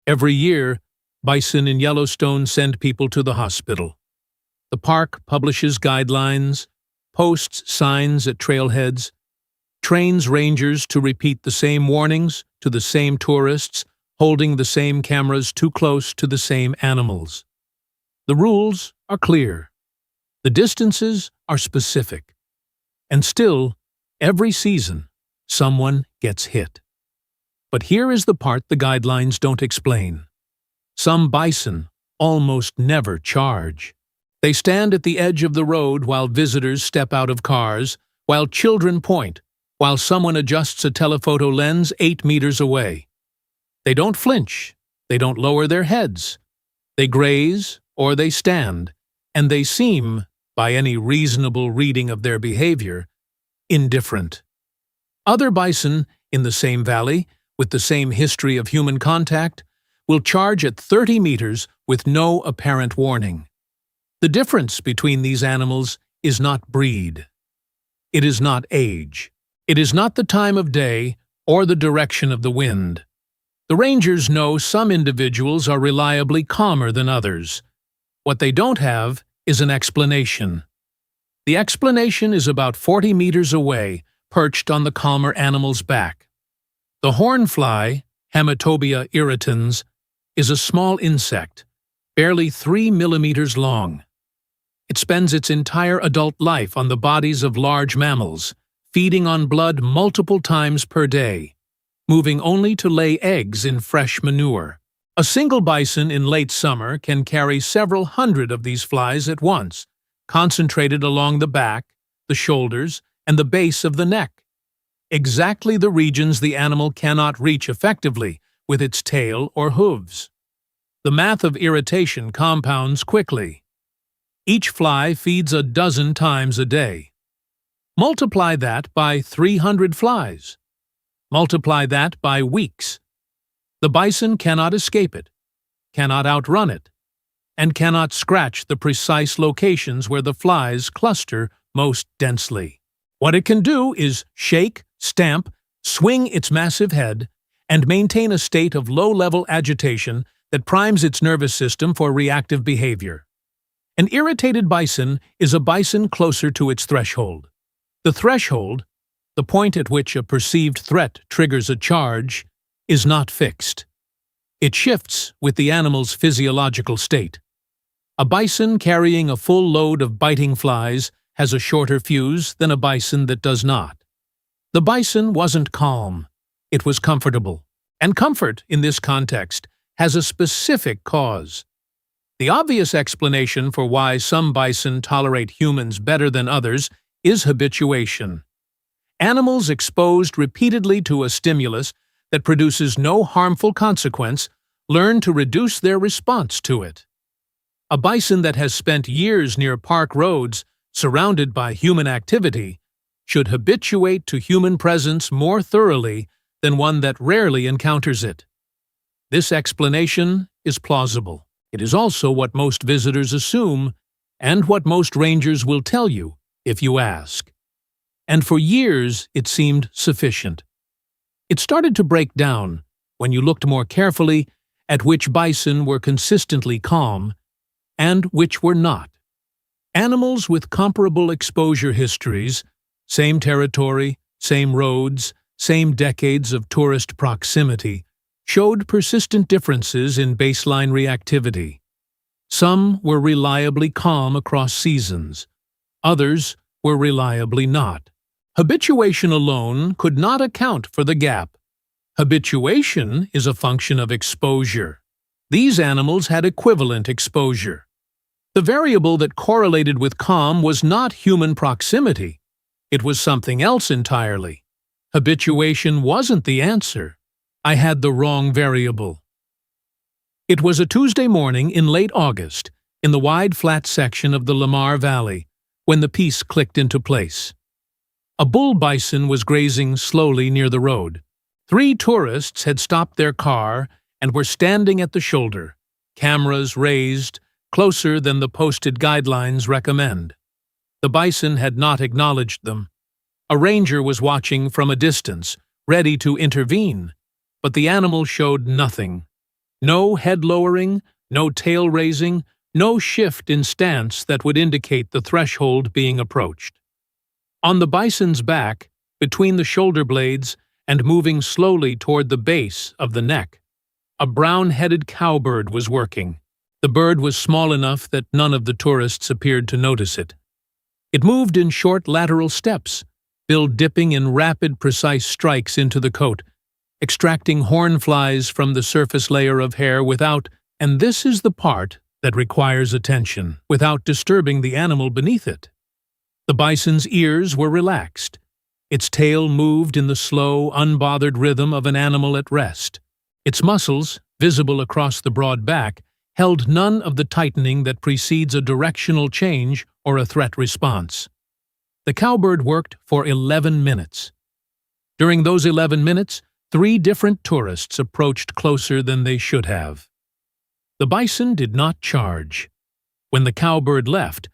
Every year, bison in Yellowstone send people to the hospital. The park publishes guidelines, posts signs at trailheads, trains rangers to repeat the same warnings to the same tourists, holding the same cameras too close to the same animals. The rules are clear. The distances are specific. And still, every season, someone gets hit. But here is the part the guidelines don't explain. Some bison almost never charge. They stand at the edge of the road while visitors step out of cars, while children point, while someone adjusts a telephoto lens 8 meters away. They don't flinch. They don't lower their heads. They graze or they stand, and they seem, by any reasonable reading of their behavior, indifferent. Other bison in the same valley, with the same history of human contact, will charge at 30 meters with no apparent warning. The difference between these animals is not breed. It is not age. It is not the time of day or the direction of the wind. The rangers know some individuals are reliably calmer than others. What they don't have is an explanation. The explanation is about 40 meters away, perched on the calmer animal's back. The hornfly, Haematobia irritans, is a small insect, barely 3 millimeters long. It spends its entire adult life on the bodies of large mammals, feeding on blood multiple times per day, moving only to lay eggs in fresh manure. A single bison in late summer can carry several hundred of these flies at once, concentrated along the back, the shoulders, and the base of the neck. Exactly the regions the animal cannot reach effectively with its tail or hooves. The math of irritation compounds quickly. Each fly feeds a dozen times a day. Multiply that by 300 flies. Multiply that by weeks. The bison cannot escape it, cannot outrun it, and cannot scratch the precise locations where the flies cluster most densely. What it can do is shake, stamp, swing its massive head, and maintain a state of low-level agitation that primes its nervous system for reactive behavior. An irritated bison is a bison closer to its threshold. The threshold, the point at which a perceived threat triggers a charge, is not fixed. It shifts with the animal's physiological state. A bison carrying a full load of biting flies has a shorter fuse than a bison that does not. The bison wasn't calm. It was comfortable. And comfort, in this context, has a specific cause. The obvious explanation for why some bison tolerate humans better than others is habituation. Animals exposed repeatedly to a stimulus that produces no harmful consequence learn to reduce their response to it. A bison that has spent years near park roads, surrounded by human activity, should habituate to human presence more thoroughly than one that rarely encounters it. This explanation is plausible. It is also what most visitors assume, and what most rangers will tell you if you ask. And for years it seemed sufficient. It started to break down when you looked more carefully at which bison were consistently calm and which were not. Animals with comparable exposure histories, same territory, same roads, same decades of tourist proximity, showed persistent differences in baseline reactivity. Some were reliably calm across seasons. Others were reliably not. Habituation alone could not account for the gap. Habituation is a function of exposure. These animals had equivalent exposure. The variable that correlated with calm was not human proximity. It was something else entirely. Habituation wasn't the answer. I had the wrong variable. It was a Tuesday morning in late August, in the wide flat section of the Lamar Valley, when the piece clicked into place. A bull bison was grazing slowly near the road. 3 tourists had stopped their car and were standing at the shoulder, cameras raised, closer than the posted guidelines recommend. The bison had not acknowledged them. A ranger was watching from a distance, ready to intervene, but the animal showed nothing. No head lowering, no tail raising, no shift in stance that would indicate the threshold being approached. On the bison's back, between the shoulder blades and moving slowly toward the base of the neck, a brown-headed cowbird was working. The bird was small enough that none of the tourists appeared to notice it. It moved in short lateral steps, bill dipping in rapid, precise strikes into the coat, extracting horn flies from the surface layer of hair without, and this is the part that requires attention, without disturbing the animal beneath it. The bison's ears were relaxed. Its tail moved in the slow, unbothered rhythm of an animal at rest. Its muscles, visible across the broad back, held none of the tightening that precedes a directional change or a threat response. The cowbird worked for 11 minutes. During those 11 minutes, 3 different tourists approached closer than they should have. The bison did not charge. When the cowbird left,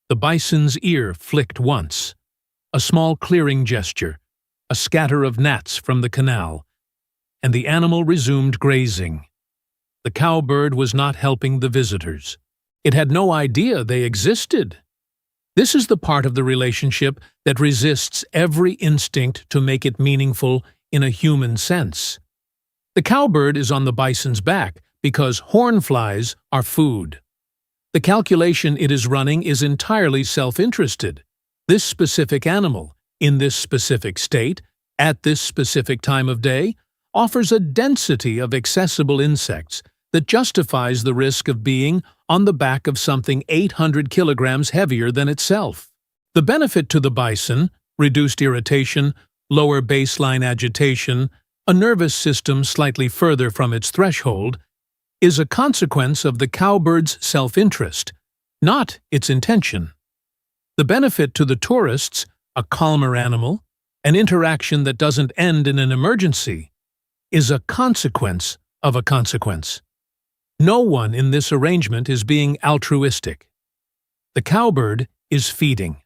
the bison's ear flicked once. A small clearing gesture, a scatter of gnats from the canal, and the animal resumed grazing. The cowbird was not helping the visitors. It had no idea they existed. This is the part of the relationship that resists every instinct to make it meaningful in a human sense. The cowbird is on the bison's back because horn flies are food. The calculation it is running is entirely self-interested. This specific animal, in this specific state, at this specific time of day, offers a density of accessible insects that justifies the risk of being on the back of something 800 kilograms heavier than itself. The benefit to the bison, reduced irritation, lower baseline agitation, a nervous system slightly further from its threshold, is a consequence of the cowbird's self-interest, not its intention. The benefit to the tourists, a calmer animal, an interaction that doesn't end in an emergency, is a consequence of a consequence. No one in this arrangement is being altruistic. The cowbird is feeding.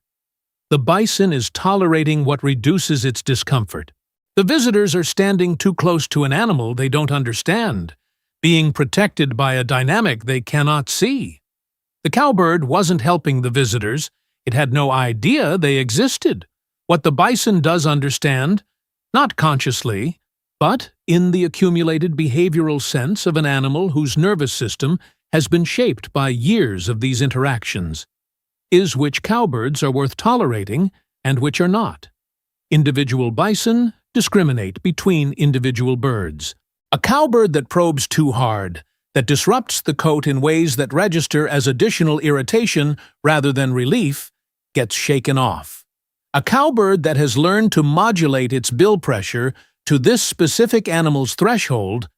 The bison is tolerating what reduces its discomfort. The visitors are standing too close to an animal they don't understand, being protected by a dynamic they cannot see. The cowbird wasn't helping the visitors. It had no idea they existed. What the bison does understand, not consciously, but in the accumulated behavioral sense of an animal whose nervous system has been shaped by years of these interactions, is which cowbirds are worth tolerating and which are not. Individual bison discriminate between individual birds. A cowbird that probes too hard, that disrupts the coat in ways that register as additional irritation rather than relief, gets shaken off. A cowbird that has learned to modulate its bill pressure to this specific animal's threshold,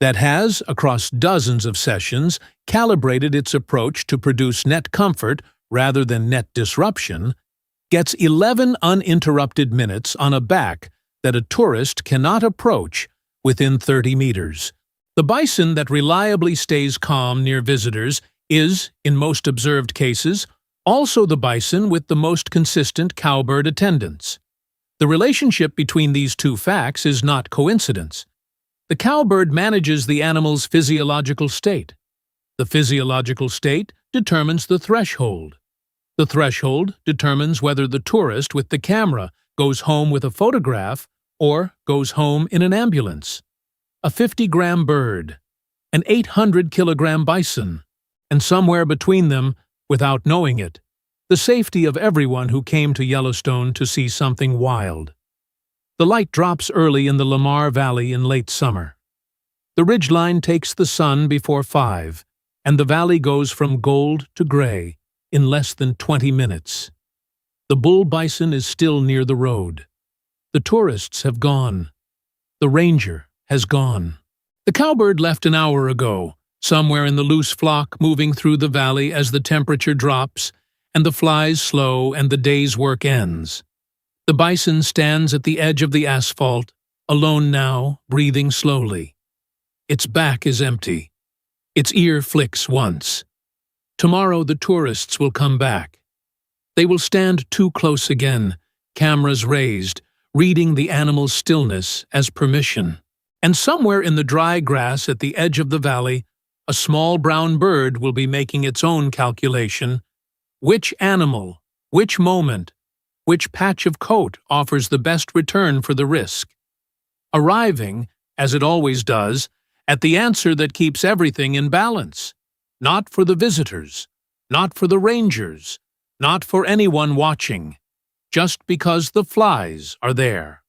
that has, across dozens of sessions, calibrated its approach to produce net comfort rather than net disruption, gets 11 uninterrupted minutes on a back that a tourist cannot approach within 30 meters. The bison that reliably stays calm near visitors is, in most observed cases, also the bison with the most consistent cowbird attendance. The relationship between these two facts is not coincidence. The cowbird manages the animal's physiological state. The physiological state determines the threshold. The threshold determines whether the tourist with the camera goes home with a photograph or goes home in an ambulance. A 50-gram bird, an 800-kilogram bison, and somewhere between them, without knowing it, the safety of everyone who came to Yellowstone to see something wild. The light drops early in the Lamar Valley in late summer. The ridgeline takes the sun before 5, and the valley goes from gold to gray in less than 20 minutes. The bull bison is still near the road. The tourists have gone. The ranger has gone. The cowbird left an hour ago, somewhere in the loose flock moving through the valley as the temperature drops and the flies slow and the day's work ends. The bison stands at the edge of the asphalt, alone now, breathing slowly. Its back is empty. Its ear flicks once. Tomorrow the tourists will come back. They will stand too close again, cameras raised, reading the animal's stillness as permission. And somewhere in the dry grass at the edge of the valley, a small brown bird will be making its own calculation. Which animal, which moment, which patch of coat offers the best return for the risk? Arriving, as it always does, at the answer that keeps everything in balance. Not for the visitors, not for the rangers, not for anyone watching, just because the flies are there.